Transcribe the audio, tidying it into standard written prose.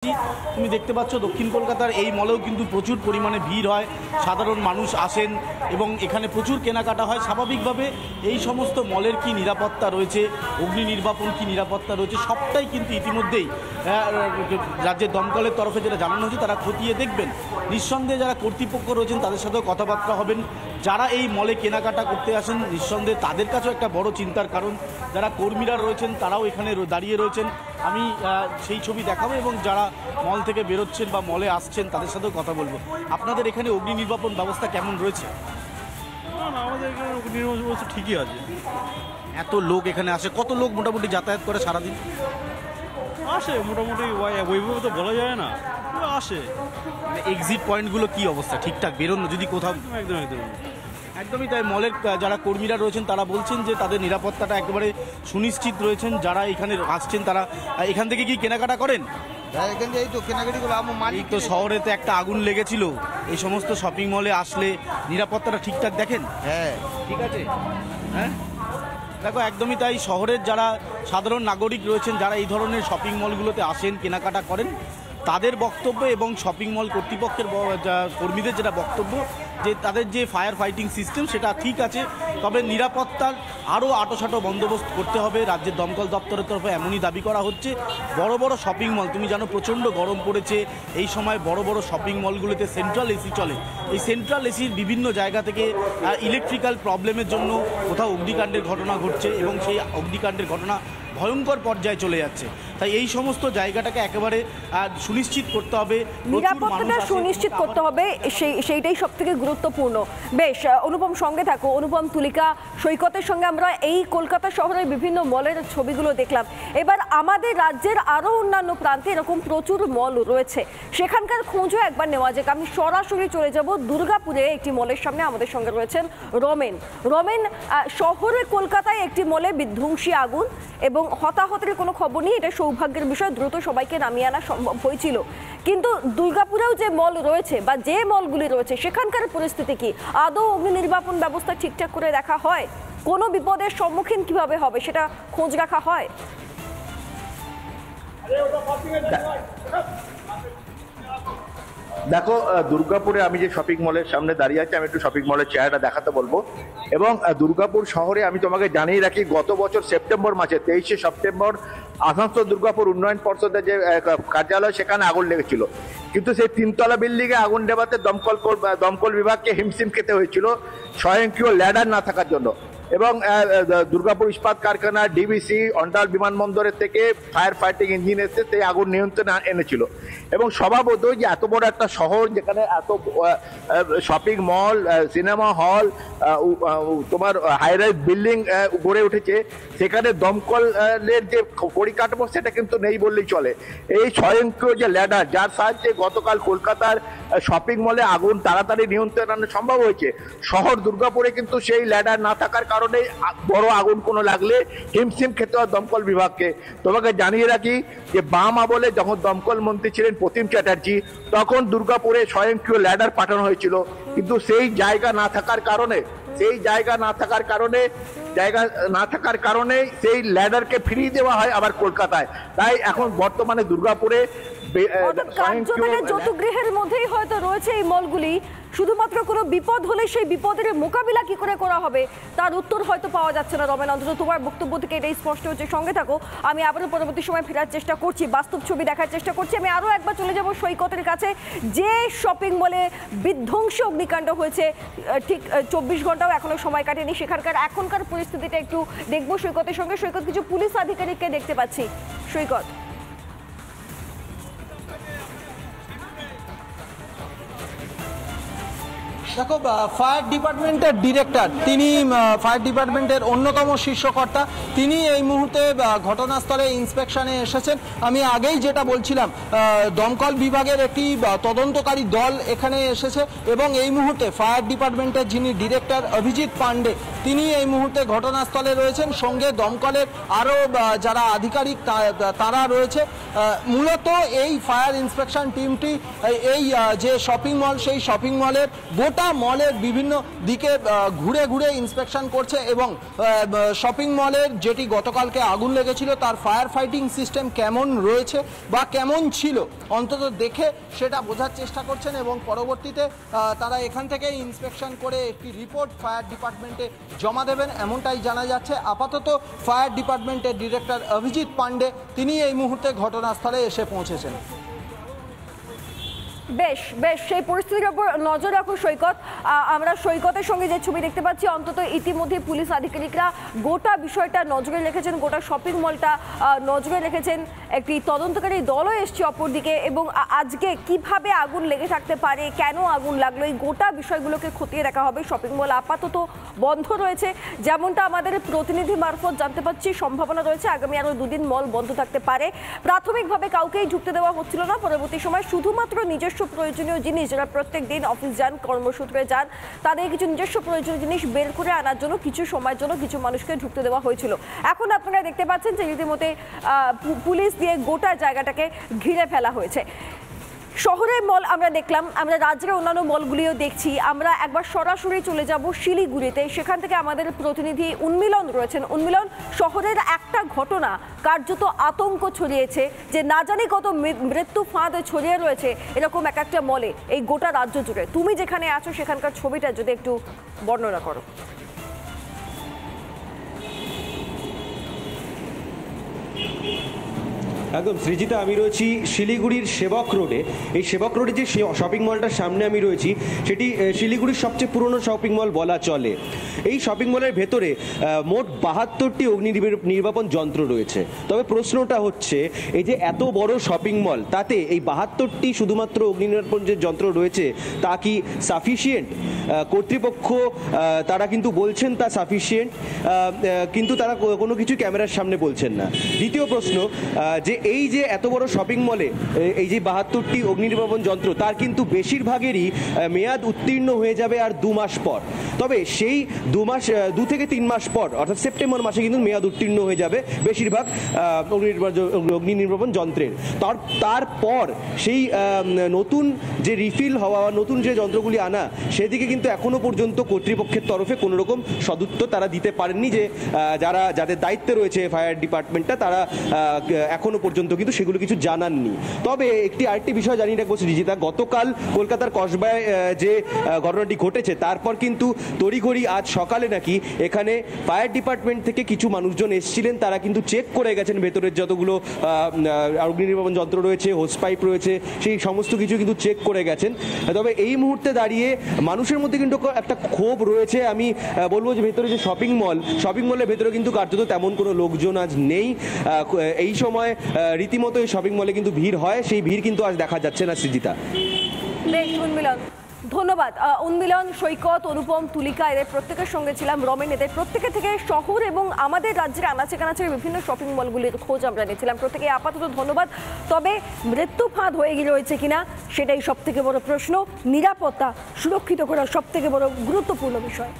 তুমি দেখতে পাচ্ছ দক্ষিণ কলকাতার এই মলেও কিন্তু প্রচুর পরিমাণে ভিড় হয়, সাধারণ মানুষ আসেন এবং এখানে প্রচুর কেনাকাটা হয়। স্বাভাবিকভাবে এই সমস্ত মলের কি নিরাপত্তা রয়েছে, অগ্নি নির্বাপন কি নিরাপত্তা রয়েছে, সবটাই কিন্তু ইতিমধ্যেই রাজ্যের দমকলের তরফে যেটা জানানো হয়েছে তারা খতিয়ে দেখবেন। নিঃসন্দেহে যারা কর্তৃপক্ষ রয়েছেন তাদের সাথেও কথাবার্তা হবেন। যারা এই মলে কেনাকাটা করতে আসেন নিঃসন্দেহে তাদের কাছেও একটা বড় চিন্তার কারণ। যারা কর্মীরা রয়েছেন তারাও এখানে দাঁড়িয়ে রয়েছেন। আমি সেই ছবি দেখাবো এবং যারা মল থেকে বেরোচ্ছেন বা মলে আসছেন তাদের সাথেও কথা বলবো। আপনাদের এখানে অগ্নি নির্বাপন ব্যবস্থা কেমন রয়েছে? আমাদের এখানে অগ্নি নির্বাপন ব্যবস্থা ঠিকই আছে। এত লোক এখানে আসে, কত লোক মোটামুটি যাতায়াত করে সারাদিন? আসে মোটামুটি, ওইভাবে তো বলা যায় না, আসে। এক্সিট পয়েন্টগুলো কি অবস্থা, ঠিকঠাক বেরোনো যদি কোথাও? একদম একদম একদমই তাই। মলের যারা কর্মীরা রয়েছেন তারা বলছেন যে তাদের নিরাপত্তাটা একেবারে সুনিশ্চিত রয়েছেন। যারা এখানে আসছেন তারা এখান থেকে কি কেনাকাটা করেন? এই তো শহরেতে একটা আগুন লেগেছিল, এই সমস্ত শপিং মলে আসলে নিরাপত্তাটা ঠিকঠাক দেখেন? হ্যাঁ ঠিক আছে। হ্যাঁ দেখো, একদমই তাই। শহরের যারা সাধারণ নাগরিক রয়েছেন, যারা এই ধরনের শপিং মলগুলোতে আসেন কেনাকাটা করেন, তাদের বক্তব্য এবং শপিং মল কর্তৃপক্ষের কর্মীদের যেটা বক্তব্য যে তাদের যে ফায়ার ফাইটিং সিস্টেম সেটা ঠিক আছে, তবে নিরাপত্তার আরও আঁটোসাঁটো বন্দোবস্ত করতে হবে। রাজ্যের দমকল দপ্তরের তরফে এমনই দাবি করা হচ্ছে। বড় বড় শপিং মল, তুমি জানো প্রচণ্ড গরম পড়েছে এই সময়, বড় বড় শপিং মলগুলোতে সেন্ট্রাল এসি চলে। এই সেন্ট্রাল এসির বিভিন্ন জায়গা থেকে ইলেকট্রিক্যাল প্রবলেমের জন্য কোথাও অগ্নিকাণ্ডের ঘটনা ঘটছে এবং সেই অগ্নিকাণ্ডের ঘটনা ভয়ঙ্কর পর্যায়ে চলে যাচ্ছে। তাই এই সমস্ত জায়গাটাকে একেবারে সুনিশ্চিত করতে হবে, নিরাপত্তাটা সুনিশ্চিত করতে হবে, সেইটাই সব থেকে গুরুত্বপূর্ণ। বেশ, অনুপম সঙ্গে থাকো। অনুপম, তুলিকা, সৈকতের সঙ্গে আমরা এই কলকাতা শহরের বিভিন্ন মলের ছবিগুলো দেখলাম। এবার আমাদের রাজ্যের আরও অন্যান্য প্রান্তে এরকম প্রচুর মল রয়েছে, সেখানকার খোঁজও একবার নেওয়া যাক। আমি সরাসরি চলে যাব দুর্গাপুরে একটি মলের সামনে। আমাদের সঙ্গে রয়েছেন রমেন। রমেন, শহরে কলকাতায় একটি মলে বিধ্বংসী আগুন এবং হতাহতের কোনো খবর নেই, এটা সৌভাগ্যের বিষয়, দ্রুত সবাইকে নামিয়ে আনা সম্ভব হয়েছিল। কিন্তু দুর্গাপুরেও যে মল রয়েছে বা যে মলগুলি রয়েছে সেখানকার পরিস্থিতি কি? আদৌ অগ্নি নির্বাপন ব্যবস্থা ঠিকঠাক করে দেখা হয়? কোনো বিপদের সম্মুখীন কিভাবে হবে সেটা খোঁজ রাখা হয়? দেখো, দুর্গাপুরে আমি যে শপিং মলের সামনে দাঁড়িয়ে আছি, আমি একটু শপিং মলের চেহারাটা দেখাতে বলবো। এবং দুর্গাপুর শহরে আমি তোমাকে জানিয়ে রাখি, গত বছর সেপ্টেম্বর মাসে 23শে সেপ্টেম্বর আসানসোল দুর্গাপুর উন্নয়ন পর্ষদের যে কার্যালয় সেখানে আগুন লেগেছিল। কিন্তু সেই 3তলা বিল্ডিংয়ে আগুন নেভাতে দমকল বিভাগকে হিমশিম খেতে হয়েছিল স্বয়ংক্রিয় ল্যাডার না থাকার জন্য। এবং দুর্গাপুর ইস্পাত কারখানা, ডিবিসি, অন্ডাল বিমানবন্দরের থেকে ফায়ার ফাইটিং ইঞ্জিন এসে সেই আগুন নিয়ন্ত্রণে এনেছিল। এবং স্বভাবতই যে এত বড় একটা শহর যেখানে এত শপিং মল, সিনেমা হল, তোমার হাইরাইজ বিল্ডিং গড়ে উঠেছে, সেখানে দমকলের যে পরিকাঠামো সেটা কিন্তু নেই বললেই চলে। এই স্বয়ংক্রিয় যে ল্যাডার, যার সাহায্যে গতকাল কলকাতার শপিং মলে আগুন তাড়াতাড়ি নিয়ন্ত্রণে আনা সম্ভব হয়েছে, শহর দুর্গাপুরে কিন্তু সেই ল্যাডার না থাকার কারণে বড় আগুন কোনো লাগলে হিমশিম খেতে হয় দমকল বিভাগকে। তোমাকে জানিয়ে রাখি যে বাম আমলে যখন দমকল মন্ত্রী ছিলেন প্রতিম চ্যাটার্জি, তখন দুর্গাপুরে স্বয়ংক্রিয় ল্যাডার পাঠানো হয়েছিল। কিন্তু সেই জায়গা না থাকার কারণে সেই ল্যাডারকে ফিরিয়ে দেওয়া হয় আবার কলকাতায়। তাই এখন বর্তমানে দুর্গাপুরে যৌতুগৃহের মধ্যেই হয়তো রয়েছে এই মলগুলি। শুধুমাত্র কোনো বিপদ হলে সেই বিপদের মোকাবিলা কি করে করা হবে তার উত্তর হয়তো পাওয়া যাচ্ছে না। রমেন, অন্তত তোমার বক্তব্য থেকে এটাই স্পষ্ট হচ্ছে। সঙ্গে থাকো, আমি আবারও পরবর্তী সময় ফেরার চেষ্টা করছি, বাস্তব ছবি দেখার চেষ্টা করছি। আমি আরও একবার চলে যাব সৈকতের কাছে। যে শপিং মলে বিধ্বংসী অগ্নিকাণ্ড হয়েছে, ঠিক 24 ঘন্টাও এখনো সময় কাটেনি, সেখানকার এখনকার পরিস্থিতিটা একটু দেখবো সৈকতের সঙ্গে। সৈকত, কিছু পুলিশ আধিকারিককে দেখতে পাচ্ছি। সৈকত, দেখো, ফায়ার ডিপার্টমেন্টের ডিরেক্টর, তিনি ফায়ার ডিপার্টমেন্টের অন্যতম শীর্ষকর্তা, তিনি এই মুহূর্তে ঘটনাস্থলে ইন্সপেকশনে এসেছেন। আমি আগেই যেটা বলছিলাম, দমকল বিভাগের একটি তদন্তকারী দল এখানে এসেছে এবং এই মুহূর্তে ফায়ার ডিপার্টমেন্টের যিনি ডিরেক্টর অভিজিৎ পান্ডে, তিনি এই মুহূর্তে ঘটনাস্থলে রয়েছেন। সঙ্গে দমকলের আরও যারা আধিকারিক তারা রয়েছে। মূলত এই ফায়ার ইন্সপেকশন টিমটি এই যে শপিং মল, সেই শপিং মলের গোটা গোটা মলের বিভিন্ন দিকে ঘুরে ঘুরে ইন্সপেকশন করছে এবং শপিং মলের যেটি গতকালকে আগুন লেগেছিল তার ফায়ার ফাইটিং সিস্টেম কেমন রয়েছে বা কেমন ছিল অন্তত দেখে সেটা বোঝার চেষ্টা করছেন এবং পরবর্তীতে তারা এখান থেকে ইন্সপেকশন করে একটি রিপোর্ট ফায়ার ডিপার্টমেন্টে জমা দেবেন এমনটাই জানা যাচ্ছে। আপাতত ফায়ার ডিপার্টমেন্টের ডিরেক্টর অভিজিৎ পান্ডে তিনি এই মুহূর্তে ঘটনাস্থলে এসে পৌঁছেছেন। বেশ বেশ সেই পরিস্থিতির উপর নজর রাখো সৈকত। আমরা সৈকতের সঙ্গে যে ছবি দেখতে পাচ্ছি অন্তত ইতিমধ্যে পুলিশ আধিকারিকরা গোটা বিষয়টা নজরে রেখেছেন, গোটা শপিং মলটা নজরে রেখেছেন। একটি তদন্তকারী দলও এসছে অপরদিকে এবং আজকে কিভাবে আগুন লেগে থাকতে পারে, কেন আগুন লাগলো, এই গোটা বিষয়গুলোকে খতিয়ে দেখা হবে। শপিং মল আপাতত বন্ধ রয়েছে, যেমনটা আমাদের প্রতিনিধি মারফত জানতে পারছি সম্ভাবনা রয়েছে আগামী আরও 2 দিন মল বন্ধ থাকতে পারে। প্রাথমিকভাবে কাউকেই ঢুকতে দেওয়া হচ্ছিল না, পরবর্তী সময় শুধুমাত্র নিজস্ব প্রয়োজনীয় জিনিস, যারা প্রত্যেক দিন অফিস যান, কর্মসূত্রে যান, তাদের কিছু নিজস্ব প্রয়োজনীয় জিনিস বের করে আনার জন্য কিছু সময়ের জন্য কিছু মানুষকে ঢুকতে দেওয়া হয়েছিল। এখন আপনারা দেখতে পাচ্ছেন যে রীতিমতো পুলিশ দিয়ে গোটা জায়গাটাকে ঘিরে ফেলা হয়েছে। শহরের মল আমরা দেখলাম, আমরা রাজ্যের অন্যান্য মলগুলিও দেখছি। আমরা একবার সরাসরি চলে যাব শিলিগুড়িতে, সেখান থেকে আমাদের প্রতিনিধি উন্মিলন রয়েছেন। উন্মিলন, শহরের একটা ঘটনা কার্যত আতঙ্ক ছড়িয়েছে যে না জানি কত মৃত্যু ফাঁদ ছড়িয়ে রয়েছে এরকম এক একটা মলে এই গোটা রাজ্য জুড়ে। তুমি যেখানে আছো সেখানকার ছবিটা যদি একটু বর্ণনা করো। একদম সৃজিতা, আমি রয়েছি শিলিগুড়ির সেবক রোডে। এই সেবক রোডে যে শপিং মলটার সামনে আমি রয়েছি সেটি শিলিগুড়ির সবচেয়ে পুরনো শপিং মল বলা চলে। এই শপিং মলের ভেতরে মোট 72টি অগ্নি নির্বাপন যন্ত্র রয়েছে। তবে প্রশ্নটা হচ্ছে এই যে এত বড় শপিং মল, তাতে এই 72টি শুধুমাত্র অগ্নি নির্বাপন যে যন্ত্র রয়েছে তা কি সাফিসিয়েন্ট? কর্তৃপক্ষ তারা কিন্তু বলছেন তা সাফিসিয়েন্ট, কিন্তু তারা কোনো কিছু ক্যামেরার সামনে বলছেন না। দ্বিতীয় প্রশ্ন, যে এই যে এত বড় শপিং মলে এই যে 72টি অগ্নি নির্বাপন যন্ত্র, তার কিন্তু বেশিরভাগেরই মেয়াদ উত্তীর্ণ হয়ে যাবে আর 2 মাস পর। তবে সেই 2 থেকে 3 মাস পর অর্থাৎ সেপ্টেম্বর মাসে কিন্তু মেয়াদ উত্তীর্ণ হয়ে যাবে বেশিরভাগ অগ্নি নির্বাপন যন্ত্রের। তারপর সেই নতুন যে রিফিল হওয়া, নতুন যে যন্ত্রগুলি আনা, সেদিকে কিন্তু এখনো পর্যন্ত কর্তৃপক্ষের তরফে কোনো রকম সদুত্তর তারা দিতে পারেননি। যে যাদের দায়িত্বে রয়েছে ফায়ার ডিপার্টমেন্টটা, তারা এখনো পর্যন্ত কিন্তু সেগুলো কিছু জানাননি। তবে আরেকটি বিষয় জানিয়ে রাখবো সৃজিতা, গতকাল কলকাতার কসবায় যে ঘটনাটি ঘটেছে তারপর কিন্তু তড়িঘড়ি আজ সকালে নাকি এখানে ফায়ার ডিপার্টমেন্ট থেকে কিছু মানুষজন এসেছিলেন, তারা কিন্তু চেক করে গেছেন ভেতরের যতগুলো অগ্নি নির্বাপন যন্ত্র রয়েছে, হোস পাইপ রয়েছে, সেই সমস্ত কিছু কিন্তু চেক করে গেছেন। তবে এই মুহূর্তে দাঁড়িয়ে মানুষের মধ্যে কিন্তু একটা ক্ষোভ রয়েছে। আমি বলবো যে ভেতরে যে শপিং মলের ভেতরে কিন্তু কার্যত তেমন কোনো লোকজন আজ নেই। এই সময় রীতিমতো এই শপিং মলে কিন্তু ভিড় হয়, সেই ভিড় কিন্তু আজ দেখা যাচ্ছে না সৃজিতা। বেশ উন্মিলন, ধন্যবাদ। উন্মিলন, সৈকত, অনুপম, তুলিকা এদের প্রত্যেকের সঙ্গে ছিলাম। রমেন, এদের প্রত্যেকের থেকে শহর এবং আমাদের রাজ্যের আনাচে কানাচের বিভিন্ন শপিং মলগুলির খোঁজ আমরা নিয়েছিলাম। প্রত্যেকে আপাতত ধন্যবাদ। তবে মৃত্যু ফাঁদ হয়ে গিয়ে রয়েছে কিনা সেটাই সব থেকে বড় প্রশ্ন। নিরাপত্তা সুরক্ষিত করা সব থেকে বড় গুরুত্বপূর্ণ বিষয়।